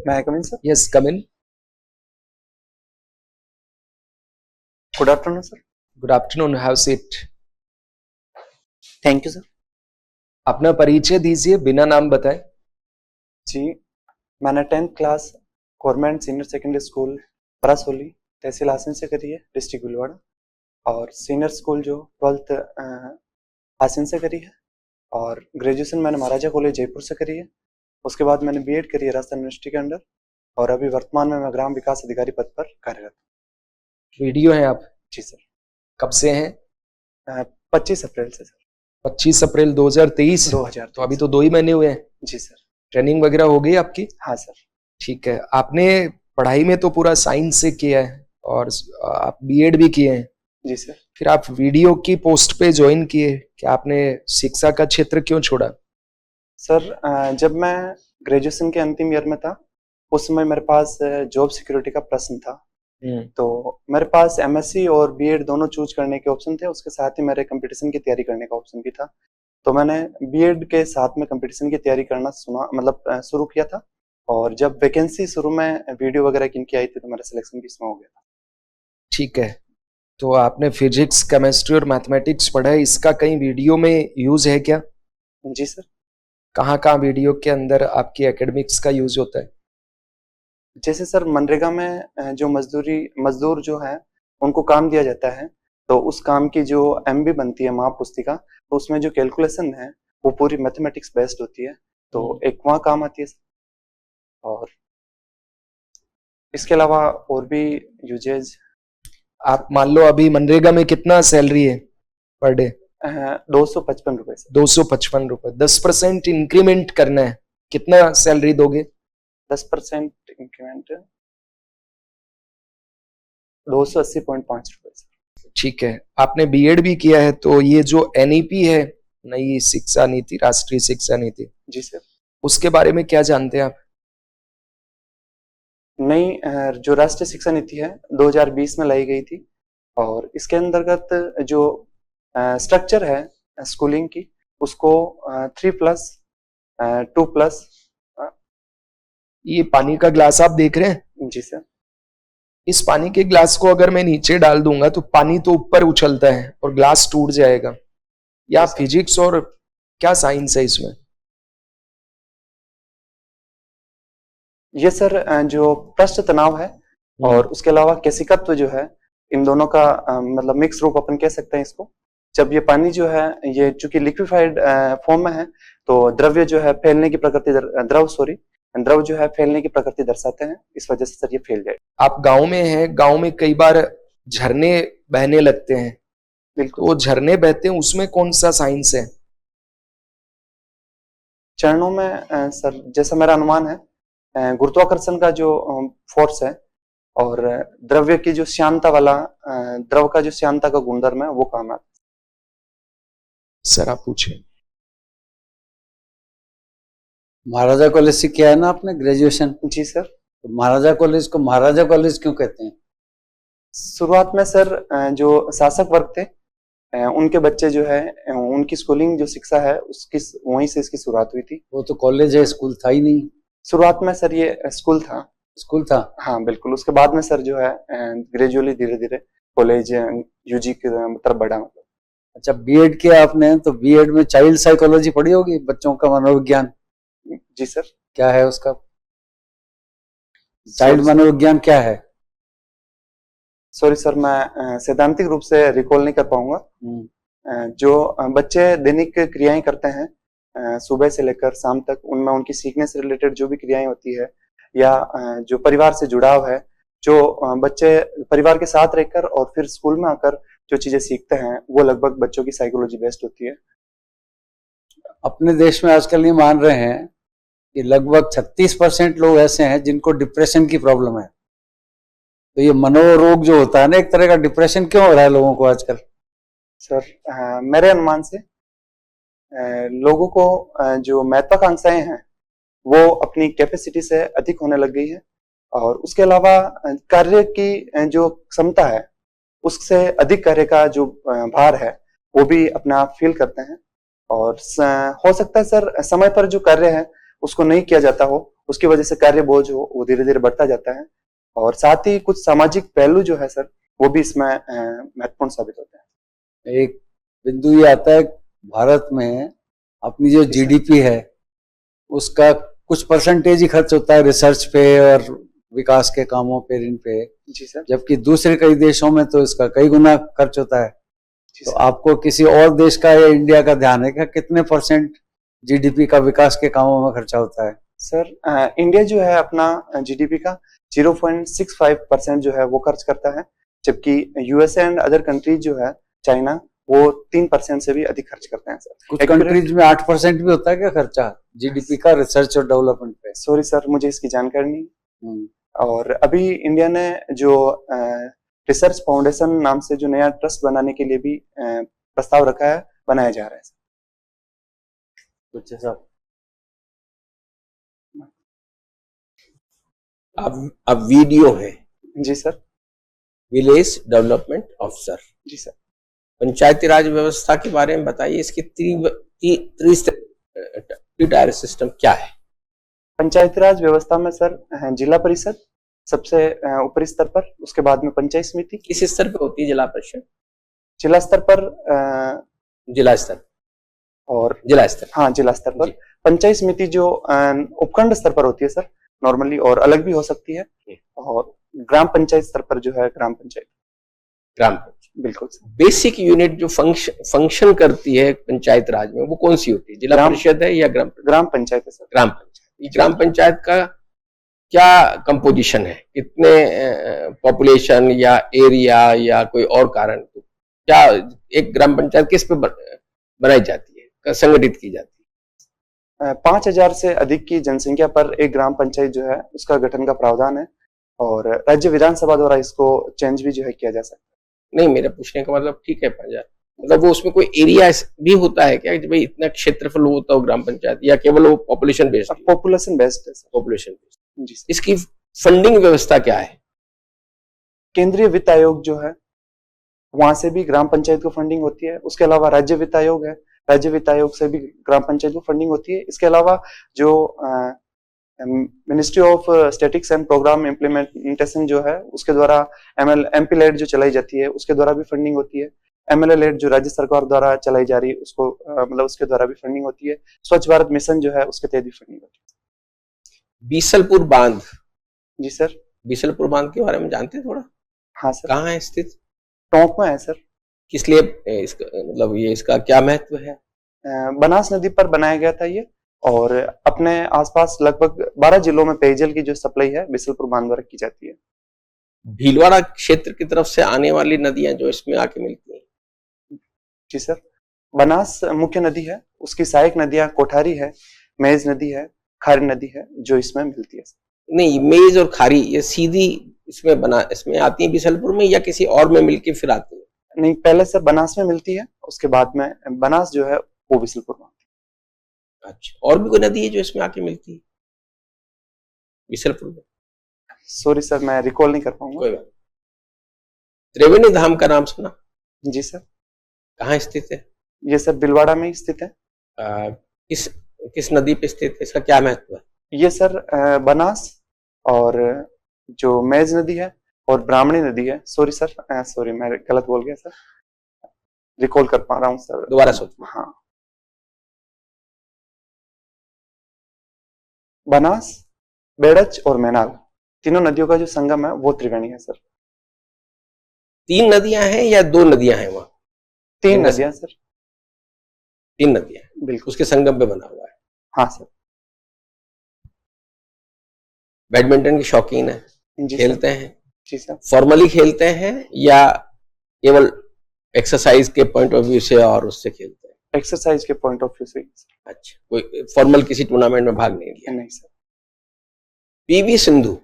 May I come in, sir? Yes, come in. Good afternoon, sir. Good afternoon. Have a seat. Thank you, sir. अपना परिचय दीजिए बिना नाम बताए। जी, मैंने 10th class government senior secondary school Parsoli तहसील हासन से करी है, डिस्ट्रिक्ट भीलवाड़ा, और सीनियर स्कूल जो 12th हासन से करी है, और ग्रेजुएशन मैंने महाराजा कॉलेज जयपुर से करी है। उसके बाद मैंने बीएड करी है राजस्थान यूनिवर्सिटी के अंडर, और अभी वर्तमान में मैं ग्राम विकास अधिकारी पद पर कार्यरत हूँ। वीडियो हैं आप? जी सर। कब से हैं? 25 अप्रैल से सर। 25 अप्रैल 2023। 2023। तो अभी तो 2 ही महीने हुए हैं। जी सर। ट्रेनिंग वगैरह हो गई आपकी? हाँ सर। ठीक है। आपने पढ़ाई में तो पूरा साइंस से किया है और आप बीएड भी किए हैं। जी सर। फिर आप वीडियो की पोस्ट पे ज्वाइन किए, क्या आपने शिक्षा का क्षेत्र क्यों छोड़ा? सर, जब मैं ग्रेजुएशन के अंतिम ईयर में था, उस समय मेरे पास जॉब सिक्योरिटी का प्रश्न था। तो मेरे पास एमएससी और बीएड दोनों चूज करने के ऑप्शन थे। उसके साथ ही मेरे कंपटीशन की तैयारी करने का ऑप्शन भी था। तो मैंने बीएड के साथ में कंपटीशन की तैयारी करना शुरू किया था, और जब वैकेंसी शुरू में वीडियो वगैरह की इनकी आई थी तो मेरा सिलेक्शन भी इसमें हो गया था। ठीक है। तो आपने फिजिक्स, केमिस्ट्री और मैथमेटिक्स पढ़ा है, इसका कहीं वीडियो में यूज है क्या? जी सर। कहाँ कहाँ वीडियो के अंदर आपकी एकेडमिक्स का यूज होता है? जैसे सर मनरेगा में जो मजदूर जो है उनको काम दिया जाता है, तो उस काम की जो एमबी बनती है महापुस्तिका, तो उसमें जो कैलकुलेशन है वो पूरी मैथमेटिक्स बेस्ड होती है, तो एक वहाँ काम आती है। और इसके अलावा और भी यूजेज, आप मान लो अभी मनरेगा में कितना सैलरी है पर डे? 255 रुपए से। 255 रुपए। 10% इंक्रीमेंट करना है, कितना सैलरी दोगे? 10% इंक्रीमेंट 280.5 रुपए से। ठीक है। आपने बीएड भी किया है, तो ये जो एनईपी है, नई शिक्षा नीति, राष्ट्रीय शिक्षा नीति, जी सर, उसके बारे में क्या जानते हैं आप? नई जो राष्ट्रीय शिक्षा नीति है 2020 में लाई गई थी, और इसके अंतर्गत जो स्ट्रक्चर है स्कूलिंग की, उसको 3+2+। ये पानी का ग्लास आप देख रहे हैं? जी सर। इस पानी के ग्लास को अगर मैं नीचे डाल दूंगा तो पानी तो ऊपर उछलता है और ग्लास टूट जाएगा। या फिजिक्स और क्या साइंस है इसमें? ये सर जो पृष्ठ तनाव है और उसके अलावा केशिकत्व जो है, इन दोनों का मतलब मिक्स रूप अपन कह सकते हैं इसको। जब ये पानी जो है ये चूंकि लिक्विफाइड फॉर्म में है, तो द्रव्य जो है फैलने की प्रकृति द्रव जो है फैलने की प्रकृति दर्शाते हैं, इस वजह से सर ये फैल जाए। आप गांव में हैं, गांव में कई बार झरने बहने लगते हैं। बिल्कुल। वो झरने बहते हैं, उसमें कौन सा साइंस है? चरणों में सर जैसा मेरा अनुमान है, गुरुत्वाकर्षण का जो फोर्स है और द्रव्य की जो श्यानता वाला द्रव का जो श्यानता का गुणधर्म है वो काम आता है। सर आप पूछे। महाराजा कॉलेज से किया है ना आपने ग्रेजुएशन? जी सर। तो महाराजा कॉलेज को महाराजा कॉलेज क्यों कहते हैं? शुरुआत में सर जो शासक वर्ग थे उनके बच्चे जो है उनकी स्कूलिंग जो शिक्षा है उसकी वहीं से इसकी शुरुआत हुई थी। वो तो कॉलेज है, स्कूल था ही नहीं। शुरुआत में सर ये स्कूल था। स्कूल था? हाँ बिल्कुल। उसके बाद में सर जो है ग्रेजुअली धीरे धीरे कॉलेज यूजी की तरफ बढ़ा। अच्छा, बीएड किया आपने, तो बीएड में चाइल्ड साइकोलॉजी पढ़ी होगी, बच्चों का मनोविज्ञान। जी सर। क्या है उसका? चाइल्ड मनोविज्ञान क्या है? सॉरी सर, मैं सैद्धांतिक रूप से रिकॉल नहीं कर पाऊंगा। जो बच्चे दैनिक क्रियाएं करते हैं सुबह से लेकर शाम तक, उनमें उनकी सीखने से रिलेटेड जो भी क्रियाएं होती है, या जो परिवार से जुड़ाव है, जो बच्चे परिवार के साथ रहकर और फिर स्कूल में आकर जो चीजें सीखते हैं, वो लगभग बच्चों की साइकोलॉजी बेस्ड होती है। अपने देश में आजकल ये मान रहे हैं कि लगभग 36% लोग ऐसे हैं जिनको डिप्रेशन की प्रॉब्लम है। तो ये मनोरोग जो होता है ना, एक तरह का डिप्रेशन क्यों हो रहा है लोगों को आजकल? सर मेरे अनुमान से लोगों को जो महत्वाकांक्षाएं हैं वो अपनी कैपेसिटी से अधिक होने लग गई है, और उसके अलावा कार्य की जो क्षमता है उससे अधिक कार्य का जो भार है वो भी अपना फील करते हैं। और हो सकता है सर समय पर जो कार्य है उसको नहीं किया जाता हो, उसकी वजह से कार्य बोझ वो धीरे धीरे बढ़ता जाता है, और साथ ही कुछ सामाजिक पहलू जो है सर वो भी इसमें महत्वपूर्ण साबित होते हैं। एक बिंदु ये आता है, भारत में अपनी जो जीडीपी है उसका कुछ परसेंटेज ही खर्च होता है रिसर्च पे और विकास के कामों पे, इन पे। जी सर। जबकि दूसरे कई देशों में तो इसका कई गुना खर्च होता है। तो आपको किसी और देश का या इंडिया का ध्यान है क्या, कितने % जीडीपी का विकास के कामों में खर्चा होता है? सर इंडिया जो है अपना जीडीपी का 0.65% जो है वो खर्च करता है, जबकि यूएसए एंड अदर कंट्रीज जो है, चाइना, वो 3% से भी अधिक खर्च करते हैं सर। कुछ कंट्रीज में 8% भी होता है क्या खर्चा जीडीपी का रिसर्च और डेवलपमेंट पे? सॉरी सर, मुझे इसकी जानकारी नहीं। और अभी इंडिया ने जो रिसर्च फाउंडेशन नाम से जो नया ट्रस्ट बनाने के लिए भी प्रस्ताव रखा है, बनाया जा रहा है सर। कुछ ऐसा अब वीडियो है। जी सर। Village development officer. जी सर। पंचायती राज व्यवस्था के बारे में बताइए, इसकी थ्री टायर सिस्टम क्या है? पंचायती राज व्यवस्था में सर जिला परिषद सबसे ऊपरी स्तर पर, उसके बाद में पंचायत समिति। किस स्तर पे होती है जिला परिषद? जिला स्तर पर जिला स्तर और जिला स्तर हाँ, जिला स्तर पर। पंचायत समिति जो उपखंड स्तर पर होती है सर नॉर्मली, और अलग भी हो सकती है। और ग्राम पंचायत स्तर पर जो है ग्राम पंचायत। बिल्कुल सर। बेसिक यूनिट जो फंक्शन करती है पंचायत राज में, वो कौन सी होती है? जिला परिषद है या ग्राम पंचायत है सर? ग्राम पंचायत। ग्राम पंचायत का क्या कंपोजिशन है? कितने पॉपुलेशन या एरिया या कोई और कारण? क्या एक ग्राम पंचायत किस पे बनाई जाती है, संगठित की जाती है? 5000 से अधिक की जनसंख्या पर एक ग्राम पंचायत जो है उसका गठन का प्रावधान है, और राज्य विधानसभा द्वारा इसको चेंज भी जो है किया जा सकता है। नहीं, मेरा पूछने का मतलब ठीक है 5000, मतलब वो उसमें कोई एरिया भी होता है क्या कि भाई इतना क्षेत्रफल होता हो ग्राम पंचायत, या केवल वो पॉपुलेशन बेस्ड? पॉपुलेशन बेस्ड है सर। Population based. जी सर। इसकी फंडिंग व्यवस्था क्या है? केंद्रीय वित्त आयोग जो है वहां से भी ग्राम पंचायत को फंडिंग होती है। उसके अलावा राज्य वित्त आयोग है, राज्य वित्त आयोग से भी ग्राम पंचायत को फंडिंग होती है। इसके अलावा जो ministry of statistics and programme implementation जो है उसके द्वारा एमपी लेड जो चलाई जाती है उसके द्वारा भी फंडिंग होती है। एमएलए लेड जो राज्य सरकार द्वारा चलाई जा रही है उसको मतलब उसके द्वारा भी फंडिंग होती है। स्वच्छ भारत मिशन जो है उसके तहत भी फंडिंग होती है। बीसलपुर बांध। जी सर। बीसलपुर बांध के बारे में जानते हैं थोड़ा? हाँ सर। कहाँ है स्थित? टोंक में है सर। किस लिए इसका मतलब ये इसका क्या महत्व है? बनास नदी पर बनाया गया था ये, और अपने आसपास लगभग 12 जिलों में पेयजल की जो सप्लाई है बीसलपुर बांध द्वारा की जाती है। भीलवाड़ा क्षेत्र की तरफ से आने वाली नदियां जो इसमें आके मिलती हैं? जी सर। बनास मुख्य नदी है, उसकी सहायक नदियां कोठारी है, मेज नदी है, खारी नदी है जो इसमें मिलती है। नहीं, मेज और खारी ये सीधी इसमें आती है बीसलपुर में, या किसी और में मिलके फिर आती है? नहीं, पहले से बनास में मिलती है, उसके बाद में बनास जो है वो बीसलपुर में। अच्छा, और भी कोई नदी है जो इसमें आके मिलती है बीसलपुर में? सॉरी सर, मैं रिकॉल नहीं कर पाऊंगा। कोई बात। त्रिवेणी धाम का नाम सुना? जी सर। कहाँ स्थित है? ये सर बिलवाड़ा में स्थित है। किस नदी पे स्थित है? इसका क्या महत्व है? ये सर बनास और जो मेज नदी है और ब्राह्मणी नदी है। सॉरी सर, सॉरी मैं गलत बोल गया सर, रिकॉल कर पा रहा हूँ सर। दोबारा सोचो। हाँ, बनास, बेड़च और मैनाल तीनों नदियों का जो संगम है वो त्रिवेणी है सर। 3 नदियां हैं या 2 नदियां हैं वहां? 3 नदियां सर। 3 नदियां बिल्कुल। उसके संगम पे बना हुआ है। हाँ सर। बैडमिंटन के शौकीन है? जी खेलते हैं? जी सर। फॉर्मली खेलते हैं या केवल एक्सरसाइज के पॉइंट ऑफ व्यू से और उससे खेलते हैं? एक्सरसाइज के पॉइंट ऑफ व्यू से। अच्छा, कोई फॉर्मल किसी टूर्नामेंट में भाग नहीं लिया? नहीं सर। पीवी सिंधु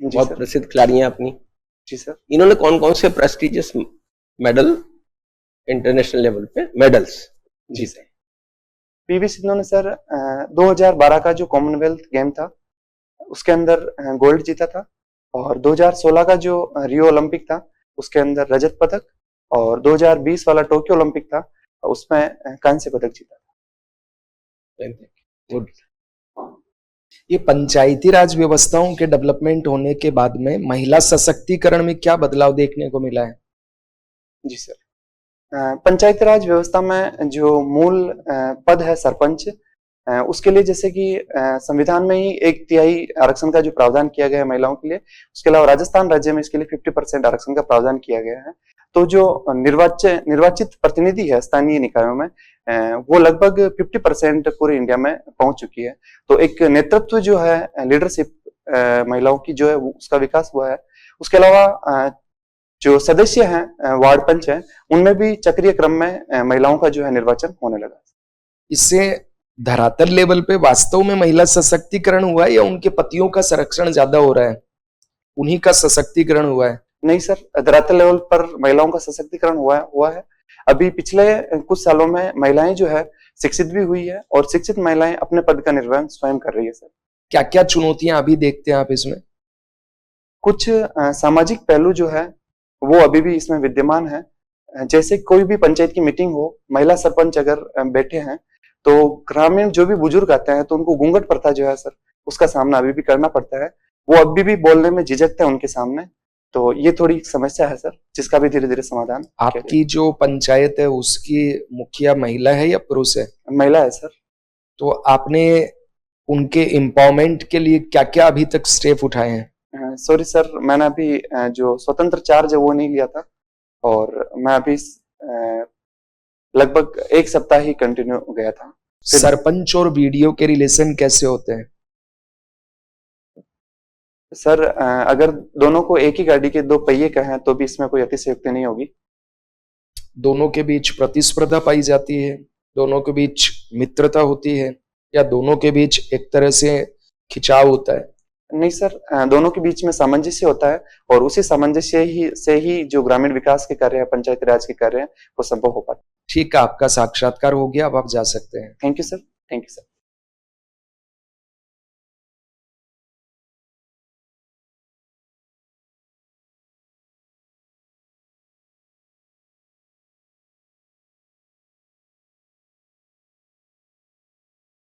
जी बहुत सर। प्रसिद्ध खिलाड़ी हैं अपनी। जी सर। इन्होंने कौन कौन से प्रेस्टिजियस मेडल इंटरनेशनल लेवल पे मेडल्स? जी सर। पीवी सिंधु ने सर 2012 का जो कॉमनवेल्थ गेम था उसके अंदर गोल्ड जीता था, और 2016 का जो रियो ओलंपिक था उसके अंदर रजत पदक, और 2020 वाला टोक्यो ओलंपिक था उसमें कांस्य पदक जीता था। गुड। ये पंचायती राज व्यवस्थाओं के डेवलपमेंट होने के बाद में महिला सशक्तिकरण में क्या बदलाव देखने को मिला है? जी सर, पंचायती राज व्यवस्था में जो मूल पद है सरपंच, उसके लिए जैसे कि संविधान में ही 1/3 आरक्षण का जो प्रावधान किया गया है महिलाओं के लिए, उसके अलावा राजस्थान राज्य में इसके लिए 50% आरक्षण का प्रावधान किया गया है। तो जो निर्वाचित प्रतिनिधि है स्थानीय निकायों में, वो लगभग 50% पूरे इंडिया में पहुंच चुकी है। तो एक नेतृत्व जो है, लीडरशिप महिलाओं की जो है उसका विकास हुआ है। उसके अलावा जो सदस्य हैं वार्ड पंच हैं, उनमें भी चक्रीय क्रम में महिलाओं का जो है निर्वाचन होने लगा। इससे धरातल लेवल पे वास्तव में महिला सशक्तिकरण हुआ है या उनके पतियों का संरक्षण ज्यादा हो रहा है, उन्हीं का सशक्तिकरण हुआ है? नहीं सर, धरातल लेवल पर महिलाओं का सशक्तिकरण हुआ है। अभी पिछले कुछ सालों में महिलाएं जो है शिक्षित भी हुई है और शिक्षित महिलाएं अपने पद का निर्वहन स्वयं कर रही है सर। क्या क्या चुनौतियां अभी देखते हैं आप इसमें? कुछ सामाजिक पहलू जो है वो अभी भी इसमें विद्यमान है। जैसे कोई भी पंचायत की मीटिंग हो, महिला सरपंच अगर बैठे हैं तो ग्रामीण जो भी बुजुर्ग आते हैं तो उनको घूंघट प्रथा जो है सर, उसका सामना अभी भी करना पड़ता है। वो अभी भी बोलने में झिझकते हैं उनके सामने। तो ये थोड़ी समस्या है सर, जिसका भी धीरे धीरे समाधान। आपकी जो पंचायत है उसकी मुखिया महिला है या पुरुष है? महिला है सर। तो आपने उनके एम्पावरमेंट के लिए क्या क्या अभी तक स्टेप उठाए हैं? सॉरी सर, मैंने अभी जो स्वतंत्र चार्ज है वो नहीं लिया था, और मैं अभी लगभग 1 सप्ताह ही कंटिन्यू गया था। सरपंच और बीडीओ के रिलेशन कैसे होते हैं? सर, अगर दोनों को एक ही गाड़ी के 2 पहिए का है तो भी इसमें कोई अतिशयोक्ति नहीं होगी। दोनों के बीच प्रतिस्पर्धा पाई जाती है, दोनों के बीच मित्रता होती है, या दोनों के बीच एक तरह से खिंचाव होता है? नहीं सर, दोनों के बीच में सामंजस्य होता है, और उसी सामंजस्य से ही जो ग्रामीण विकास के कार्य है, पंचायती राज के कार्य है, वो संभव हो पाता है। ठीक है, आपका साक्षात्कार हो गया, अब आप जा सकते हैं। Thank you sir. Thank you sir.